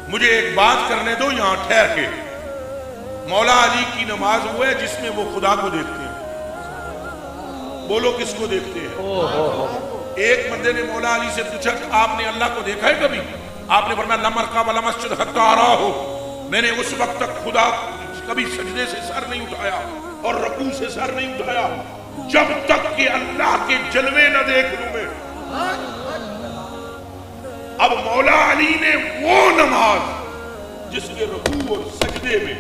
مجھے ایک بات کرنے دو یہاں ٹھہر کے. مولا علی کی نماز وہ ہے جس میں وہ خدا کو دیکھتے ہیں. بولو کس کو دیکھتے ہیں؟ ایک بندے نے مولا علی سے پوچھا کہ آپ نے اللہ کو دیکھا ہے کبھی؟ آپ نے فرمایا لم ارقى ولا اسجد حتى اراه. میں نے اس وقت تک خدا کبھی سجدے سے سر نہیں اٹھایا اور رکوع سے سر نہیں اٹھایا جب تک کہ اللہ کے جلوے نہ دیکھ لوں میں. اب مولا علی نے وہ نماز جس کے رکوع اور سجدے میں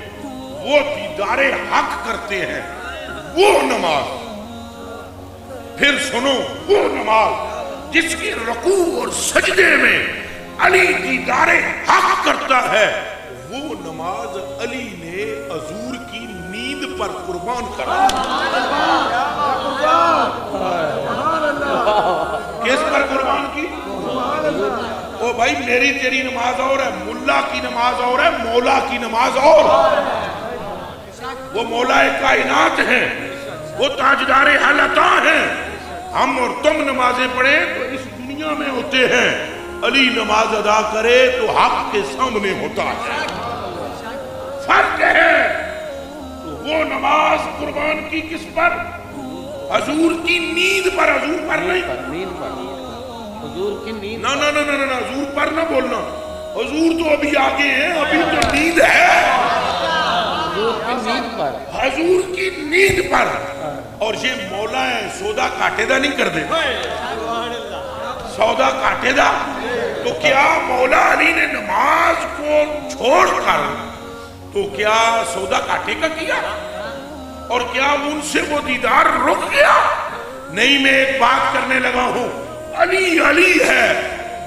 وہ دیدار حق کرتے ہیں وہ نماز، پھر سنو وہ نماز جس کے رکوع اور سجدے میں علی دیدار حق کرتا ہے وہ نماز علی نے حضور کی نیند پر قربان کرا. کس پر قربان کی؟ او بھائی میری تیری نماز اور ہے، ملا کی نماز اور ہے، مولا کی نماز اور. وہ مولا کائنات ہیں، وہ تاجدار حالتاں ہیں. ہم اور تم نمازیں پڑھیں تو اس دنیا میں ہوتے ہیں، علی نماز ادا کرے تو حق کے سامنے ہوتا ہے. فرق ہے. تو وہ نماز قربان کی کس پر؟ حضور کی نیند پر. حضور پر نہیں، حضور کی نیند. نہ حضور پر نہ بولنا. حضور تو ابھی آگے ہیں، ابھی تو نیند ہے. حضور کی نیند پر. اور یہ مولا ہے سودا کاٹے دا نہیں کر دے. سودا کاٹے دا. تو کیا مولا علی نے نماز کو چھوڑ کر تو کیا سودا کاٹے کا کیا؟ اور کیا ان سے وہ دیدار رک گیا؟ نہیں. میں ایک بات کرنے لگا ہوں. علی علی ہے.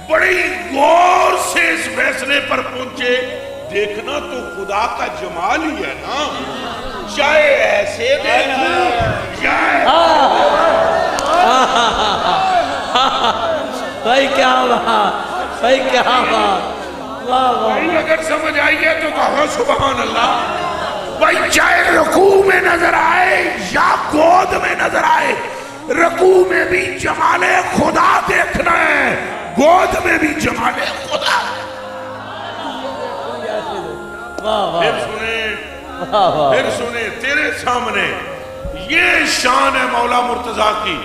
بڑی غور سے اس فیصلے پر پہنچے دیکھنا تو خدا کا جمال ہی ہے نا. چاہے ایسے دیکھنا چاہے بھائی کیا بات، بھائی کیا بات. بھائی اگر سمجھ آئیے تو کہو سبحان اللہ. بھائی چاہے رکوع میں نظر آئے یا گود میں نظر آئے، رکوع میں بھی جمال خدا دیکھنا ہے، گود میں بھی جمال خدا. پھر سنیں تیرے سامنے یہ شان ہے مولا مرتضیٰ کی.